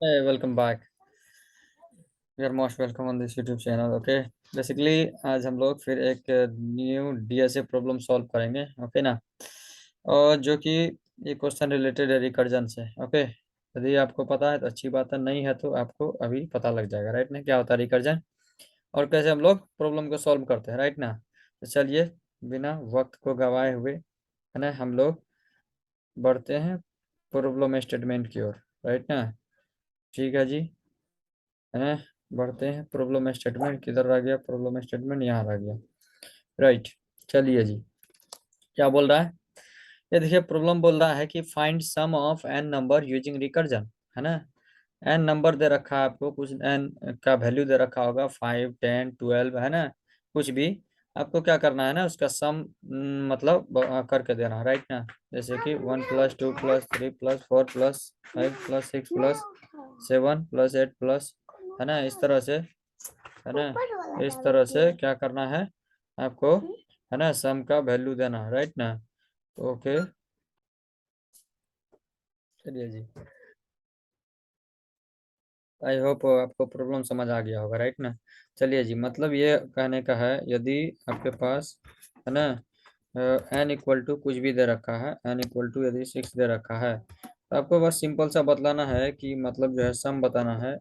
Hey, welcome back. You are most welcome on this YouTube channel. Okay. Basically आज हम लोग फिर एक न्यू डीएसए प्रॉब्लम सॉल्व करेंगे. ओके ना. और जो कि ये क्वेश्चन रिलेटेड है रिकर्जन से. ओके. यदि आपको पता है तो अच्छी बात है, नहीं है तो आपको अभी पता लग जाएगा. राइट ना, क्या होता है रिकर्जन और कैसे हम लोग प्रॉब्लम को सॉल्व करते हैं. राइट ना. तो चलिए बिना वक्त को गवाए हुए है ना हम लोग बढ़ते हैं प्रॉब्लम स्टेटमेंट की ओर. राइट ना. ठीक है जी. है. बढ़ते हैं प्रॉब्लम स्टेटमेंट. किधर रह गया प्रॉब्लम स्टेटमेंट? यहाँ रह गया. राइट. चलिए जी. क्या बोल रहा है? ये देखिए प्रॉब्लम बोल रहा है कि find sum of N number using recursion. है ना. एन नंबर दे रखा है आपको, कुछ एन का वैल्यू दे रखा होगा, 5, 10, 12 है ना. कुछ भी आपको क्या करना है ना, उसका सम मतलब करके देना है. राइट ना. जैसे कि 1+2+3+4+5+6+7+8 है ना, इस तरह से. है ना. इस तरह से क्या करना है आपको, है ना, सम का वैल्यू देना है. राइट ना. तो ओके. चलिए जी. आई होप आपको प्रॉब्लम समझ आ गया होगा. राइट ना. चलिए जी. मतलब ये कहने का है, यदि आपके पास है ना एन इक्वल टू कुछ भी दे रखा है, एन इक्वल टू यदि 6 दे रखा है, तो आपको बस सिंपल सा बतलाना है कि मतलब जो है सम बताना है.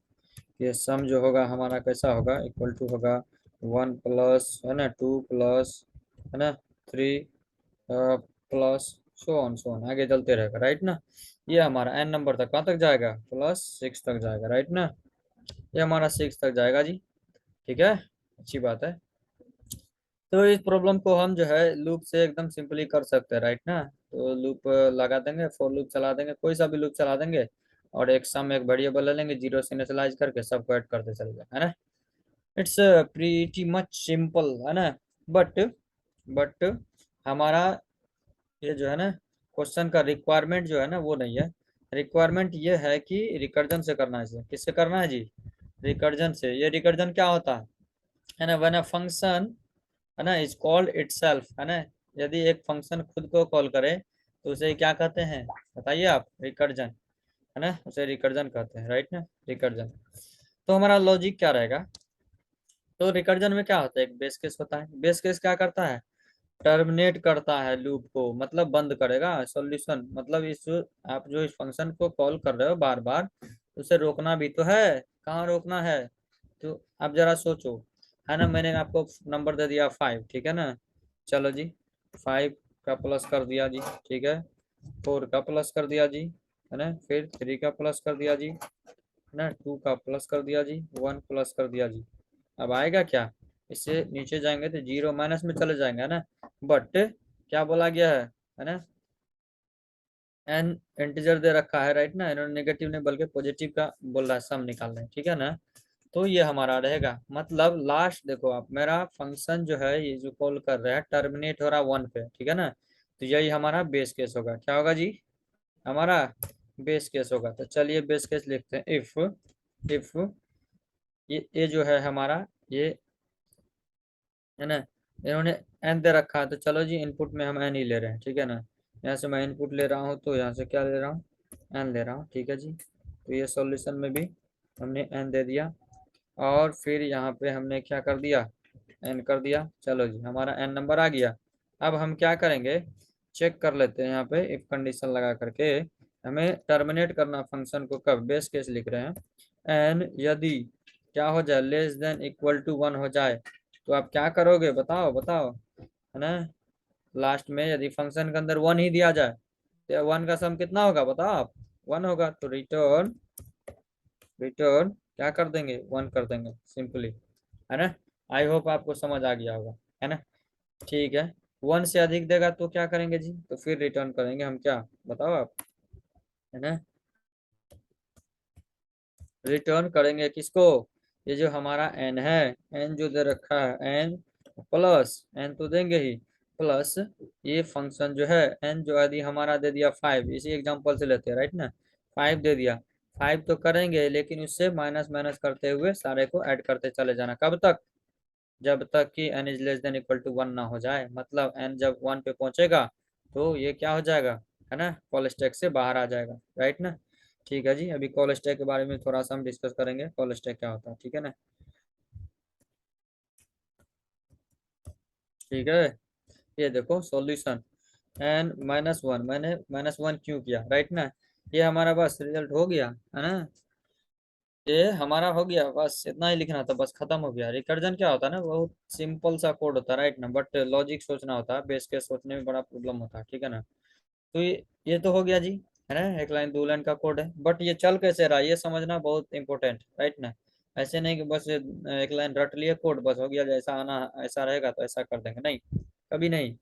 ये सम जो होगा हमारा कैसा होगा, इक्वल टू होगा 1 प्लस है ना 2 प्लस है ना 3 प्लस सो ऑन आगे चलते रहेगा. राइट ना. ये हमारा एन नंबर तक कहाँ तक जाएगा, +6 तक जाएगा. राइट ना. ये हमारा 6 तक जाएगा जी. ठीक है. अच्छी बात है. तो इस प्रॉब्लम को हम जो है लूप से एकदम सिंपली कर सकते हैं. राइट ना. तो लूप लगा देंगे, फॉर लूप चला देंगे, कोई सा भी लूप चला देंगे और एक सम एक वेरिएबल ले लेंगे, जीरो से इनिशियलाइज करके सबको ऐड करते चले जाए. है ना. इट्स प्रीटी मच सिंपल है ना. बट बट हमारा ये जो है ना क्वेश्चन का रिक्वायरमेंट जो है ना वो नहीं है. रिक्वायरमेंट ये है कि रिकर्जन से करना है. इसे किससे करना है जी? रिकर्जन से. ये रिकर्जन क्या होता है ना, व्हेन अ फंक्शन है ना इज कॉल्ड इटसेल्फ है ना. यदि एक फंक्शन खुद को कॉल करे तो उसे क्या कहते हैं बताइए आप? रिकर्जन. है ना, उसे रिकर्जन कहते हैं. राइट ना. रिकर्जन. तो हमारा लॉजिक क्या रहेगा? तो रिकर्जन में क्या होता है, एक बेस केस होता है. बेस केस क्या करता है? टर्मिनेट करता है लूप को, मतलब बंद करेगा. सॉल्यूशन मतलब इस आप जो इस फंक्शन को कॉल कर रहे हो बार बार, उसे रोकना भी तो है. कहाँ रोकना है? तो आप जरा सोचो. है ना, मैंने आपको नंबर दे दिया 5. ठीक है ना. चलो जी. 5 का प्लस कर दिया जी. ठीक है. 4 का प्लस कर दिया जी. है ना. फिर 3 का प्लस कर दिया जी. है ना. 2 का प्लस कर दिया जी. 1 प्लस कर दिया जी. अब आएगा क्या? इससे नीचे जाएंगे तो जीरो माइनस में चले जाएंगे. है ना. बट क्या बोला गया है ना, एन इंटीजर दे रखा है. राइट ना. इन्होंने नेगेटिव नहीं बल्कि पॉजिटिव का बोल रहा है, सम निकालना है. ठीक है ना. तो ये हमारा रहेगा, मतलब लास्ट देखो आप, मेरा फंक्शन जो है ये जो कॉल कर रहा है टर्मिनेट हो रहा है 1 पे. ठीक है ना. तो यही हमारा बेस केस होगा. क्या होगा जी? हमारा बेस केस होगा. तो चलिए बेस केस लिखते हैं. इफ ये जो है हमारा ये है ना, इन्होंने एन दे रखा है, तो चलो जी इनपुट में हम एन ही ले रहे हैं. ठीक है ना. यहाँ से मैं इनपुट ले रहा हूँ तो यहाँ से क्या ले रहा हूँ, एन ले रहा हूँ. ठीक है जी. तो ये सॉल्यूशन में भी हमने एन दे दिया और फिर यहाँ पे हमने क्या कर दिया, एन कर दिया. चलो जी हमारा एन नंबर आ गया. अब हम क्या करेंगे, चेक कर लेते हैं यहाँ पे इफ कंडीशन लगा करके. हमें टर्मिनेट करना फंक्शन को कब, बेस केस लिख रहे हैं. एन यदि क्या हो जाए, लेस देन इक्वल टू 1 हो जाए, तो आप क्या करोगे बताओ बताओ. है ना. लास्ट में यदि फंक्शन के अंदर 1 ही दिया जाए तो 1 का सम कितना होगा बताओ आप? 1 होगा. तो रिटर्न रिटर्न क्या कर देंगे, 1 कर देंगे सिंपली. है ना. आई होप आपको समझ आ गया होगा. है ना. ठीक है. 1 से अधिक देगा तो क्या करेंगे जी, तो फिर रिटर्न करेंगे हम क्या, बताओ आप. है ना. रिटर्न करेंगे किसको? ये जो हमारा एन है, एन जो दे रखा है एन प्लस एन तो देंगे ही, प्लस ये फंक्शन जो है एन जो यदि हमारा दे दिया 5, इसी एग्जांपल से लेते हैं. राइट ना. 5 दे दिया. 5 तो करेंगे लेकिन उससे माइनस माइनस करते हुए सारे को ऐड करते चले जाना. कब तक? जब तक कि N is less than equal to 1 ना हो जाए. मतलब एन जब 1 पे पहुंचेगा तो ये क्या हो जाएगा, है ना, कॉल स्टैक से बाहर आ जाएगा. राइट ना. ठीक है जी, अभी कॉल स्टैक के बारे में थोड़ा सा हम डिस्कस करेंगे, कॉल स्टैक क्या होता है, ठीक है ना। ठीक है, ये देखो सॉल्यूशन n-1, मैंने -1 क्यों किया, राइट ना। ये हमारा बस रिजल्ट हो गया है ना, ये हमारा हो गया, बस इतना ही लिखना था, बस खत्म हो गया। रिकर्जन क्या होता है ना, बहुत सिंपल सा कोड होता है, राइट ना, बट लॉजिक सोचना होता है, बेस केस सोचने में बड़ा प्रॉब्लम होता है, ठीक है ना। तो ये तो हो गया जी, है ना, एक लाइन दो लाइन का कोड है, बट ये चल कैसे रहा है ये समझना बहुत इंपॉर्टेंट, राइट ना। ऐसे नहीं कि बस एक लाइन रट लिए कोड, बस हो गया, जैसा आना ऐसा रहेगा तो ऐसा कर देंगे, नहीं, कभी नहीं,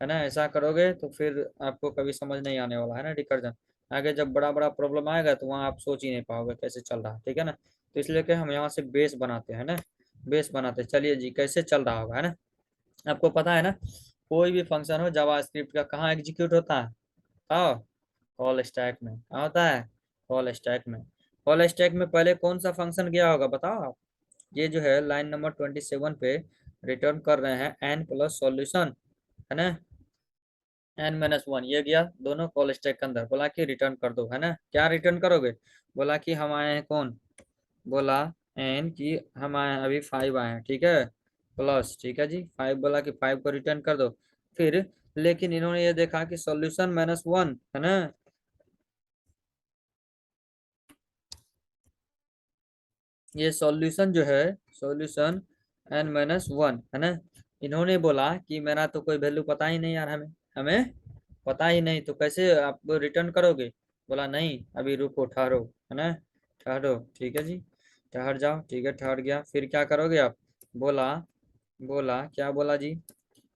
है ना। ऐसा करोगे तो फिर आपको कभी समझ नहीं आने वाला है ना रिकर्जन। आगे जब बड़ा बड़ा प्रॉब्लम आएगा तो वहाँ आप सोच ही नहीं पाओगे कैसे चल रहा है, ठीक है ना। तो इसलिए कि हम यहाँ से बेस बनाते हैं ना, बेस बनाते हैं। चलिए जी, कैसे चल रहा होगा, है ना। आपको पता है ना, कोई भी फंक्शन हो जावास्क्रिप्ट का कहाँ एग्जीक्यूट होता है, हाँ, कॉल स्टैक में। कहाँ होता है, कॉल स्टैक में। कॉल स्टैक में पहले कौन सा फंक्शन गया होगा बताओ आप। ये जो है लाइन नंबर 27 पे रिटर्न कर रहे हैं एन प्लस सॉल्यूशन, है ना। n-1 ये गया दोनों कॉल स्टैक के अंदर, बोला कि रिटर्न कर दो, है ना। क्या रिटर्न करोगे, बोला कि हम आए हैं कौन, बोला एन की हम आए हैं अभी 5 आए हैं, ठीक है, प्लस, ठीक है जी 5, बोला कि 5 को रिटर्न कर दो। फिर लेकिन इन्होंने ये देखा कि सॉल्यूशन -1 है ना, ये सॉल्यूशन जो है, सॉल्यूशन n-1 है ना। इन्होंने बोला कि मेरा तो कोई वैल्यू पता ही नहीं यार, हमें हमें पता ही नहीं, तो कैसे आप रिटर्न करोगे। बोला नहीं अभी रुको ठहरो, है ना, ठहरो, ठीक है जी, ठहर जाओ, ठीक है ठहर गया। फिर क्या करोगे आप, बोला, बोला क्या बोला जी,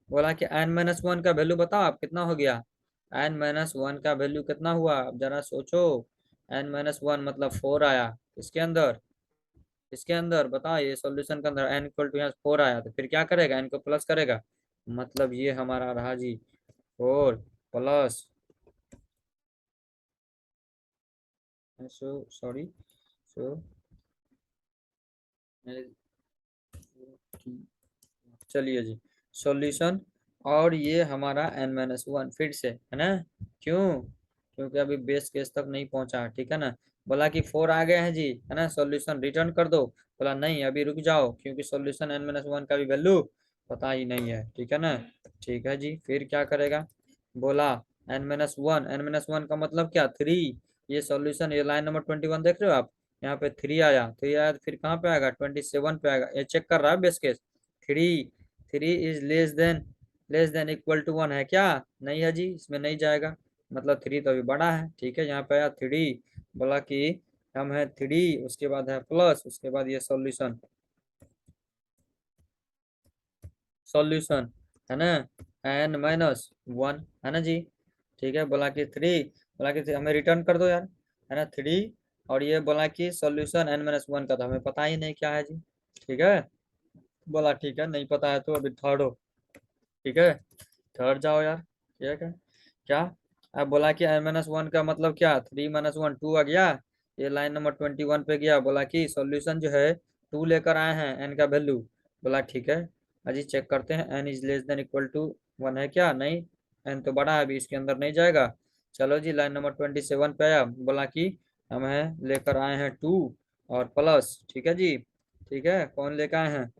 बोला कि n-1 का वैल्यू बताओ आप कितना हो गया। n-1 का वैल्यू कितना हुआ, अब जरा सोचो। n-1 मतलब 4 आया, इसके अंदर, इसके अंदर बताओ, ये सॉल्यूशन के अंदर n इक्वल टू यहाँ 4 आया, तो फिर क्या करेगा, n को प्लस करेगा, मतलब ये हमारा रहा जी 4 प्लस, सो सॉरी, सो चलिए जी, सॉल्यूशन, और ये हमारा n-1 फिर से, है ना। क्यों, क्योंकि अभी बेस केस तक नहीं पहुंचा, ठीक है ना। बोला कि 4 आ गए हैं जी, है ना, सॉल्यूशन रिटर्न कर दो। बोला नहीं अभी रुक जाओ, क्योंकि सॉल्यूशन n-1 का भी वैल्यू पता ही नहीं है, ठीक है ना। ठीक है जी, फिर क्या करेगा, बोला n-1 का मतलब क्या, 3। ये सॉल्यूशन, ये लाइन नंबर 21 देख रहे हो आप, यहाँ पे 3 आया, तो ये आया, तो फिर कहाँ पे आएगा, 27 पे आएगा। ये चेक कर रहा है base case, 3, 3 is less than equal to 1 है क्या, नहीं है जी, इसमें नहीं जाएगा, मतलब 3 तो अभी बड़ा है, ठीक है। यहाँ पे आया 3, बोला कि हम है 3, उसके बाद है प्लस, उसके बाद ये सॉल्यूशन, सॉल्यूशन, है ना, n-1 है ना जी, ठीक है। बोला कि 3, बोला कि हमें रिटर्न कर दो यार, है ना 3, और ये बोला कि सॉल्यूशन n-1 का तो हमें पता ही नहीं क्या है जी, ठीक है। बोला ठीक है, नहीं पता है तो अभी थर्ड हो, ठीक है, थर्ड जाओ यार, ठीक है। क्या, अब बोला कि n-1 का मतलब क्या, 3 - 1 2 आ गया, ये लाइन नंबर 21 पे गया, बोला कि सॉल्यूशन जो है 2 लेकर आए हैं n का वैल्यू। बोला ठीक है, अजी चेक करते हैं n is less than equal to 1 है क्या, नहीं, n तो बड़ा है, अभी इसके अंदर नहीं जाएगा। चलो जी, लाइन नंबर 27 पे आया, बोला कि हम है लेकर आए हैं 2 और प्लस, ठीक है जी, ठीक है, कौन लेकर आए हैं,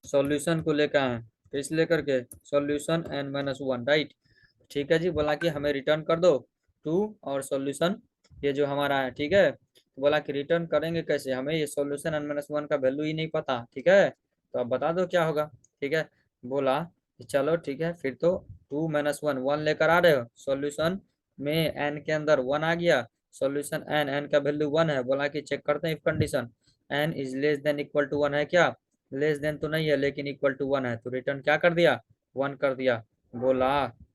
सॉल्यूशन को लेकर आए हैं, किस लेकर के, सॉल्यूशन n-1, राइट, ठीक है जी। बोला कि हमें रिटर्न कर दो 2 और सॉल्यूशन, ये जो हमारा है, ठीक है। तो बोला कि रिटर्न करेंगे कैसे, हमें ये सॉल्यूशन n-1 का वैल्यू ही नहीं पता, ठीक है, तो अब बता दो क्या होगा, ठीक है। बोला कि चलो ठीक है, फिर तो 2 - 1 1 लेकर आ रहे हो, सॉल्यूशन में n के अंदर 1 आ गया, सॉल्यूशन n का वैल्यू 1 है, बोला कि चेक करते हैं if condition n is less than equal to 1 है क्या, लेस देन तो नहीं है लेकिन इक्वल टू 1 है, तो रिटर्न क्या कर दिया, 1 कर दिया। बोला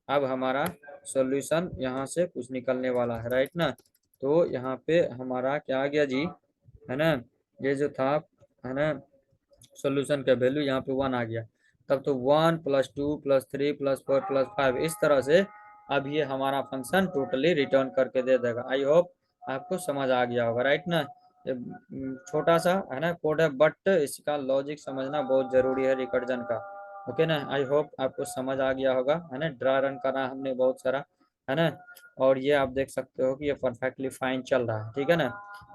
अब हमारा सॉल्यूशन यहाँ से कुछ निकलने वाला है, राइट ना। तो यहाँ पे हमारा क्या आ गया जी, है ना, ये जो था, है ना, सॉल्यूशन का वैल्यू यहाँ पे 1 आ गया। तब तो 1 + 2 + 3 + 4 + 5 इस तरह से अब ये हमारा फंक्शन टोटली रिटर्न करके दे देगा। आई होप आपको समझ आ गया होगा, राइट ना। ये छोटा सा है ना कोड है, बट इसका लॉजिक समझना बहुत जरूरी है रिकर्जन का, ओके ना। आई होप आपको समझ आ गया होगा, है ना। ड्रा रन करा हमने बहुत सारा, है ना। और ये आप देख सकते हो कि ये परफेक्टली फाइन चल रहा है, ठीक है ना,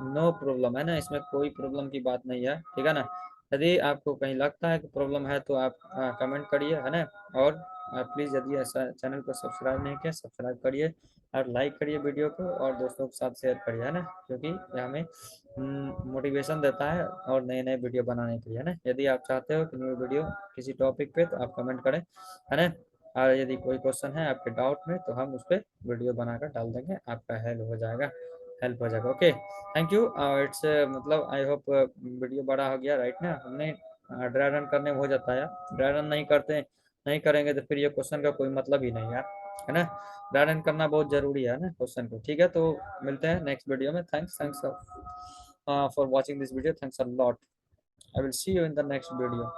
नो प्रॉब्लम, है ना, इसमें कोई प्रॉब्लम की बात नहीं है, ठीक है ना। यदि आपको कहीं लगता है कि प्रॉब्लम है तो आप कमेंट करिए, है ना। और प्लीज़ यदि ऐसा चैनल को सब्सक्राइब नहीं किया, सब्सक्राइब करिए और लाइक करिए वीडियो को और दोस्तों के साथ शेयर करिए, है ना, क्योंकि ये हमें मोटिवेशन देता है और नए नए वीडियो बनाने के लिए, है ना। यदि आप चाहते हो कि न्यू वीडियो किसी टॉपिक पे तो आप कमेंट करें, है ना। और यदि कोई क्वेश्चन है आपके डाउट में तो हम उस पर वीडियो बनाकर डाल देंगे, आपका हेल्प हो जाएगा। Okay, thank you. इट्स मतलब आई होप वीडियो बड़ा हो गया, राइट ना। हमने ड्राई रन करने में हो जाता है यार, ड्राई रन नहीं करेंगे तो फिर ये क्वेश्चन का कोई मतलब ही नहीं यार, है ना। ड्राई रन करना बहुत जरूरी है ना क्वेश्चन को, ठीक है। तो मिलते हैं नेक्स्ट वीडियो में। Thanks thanks for watching this video, thanks a lot. I will see you in the next video.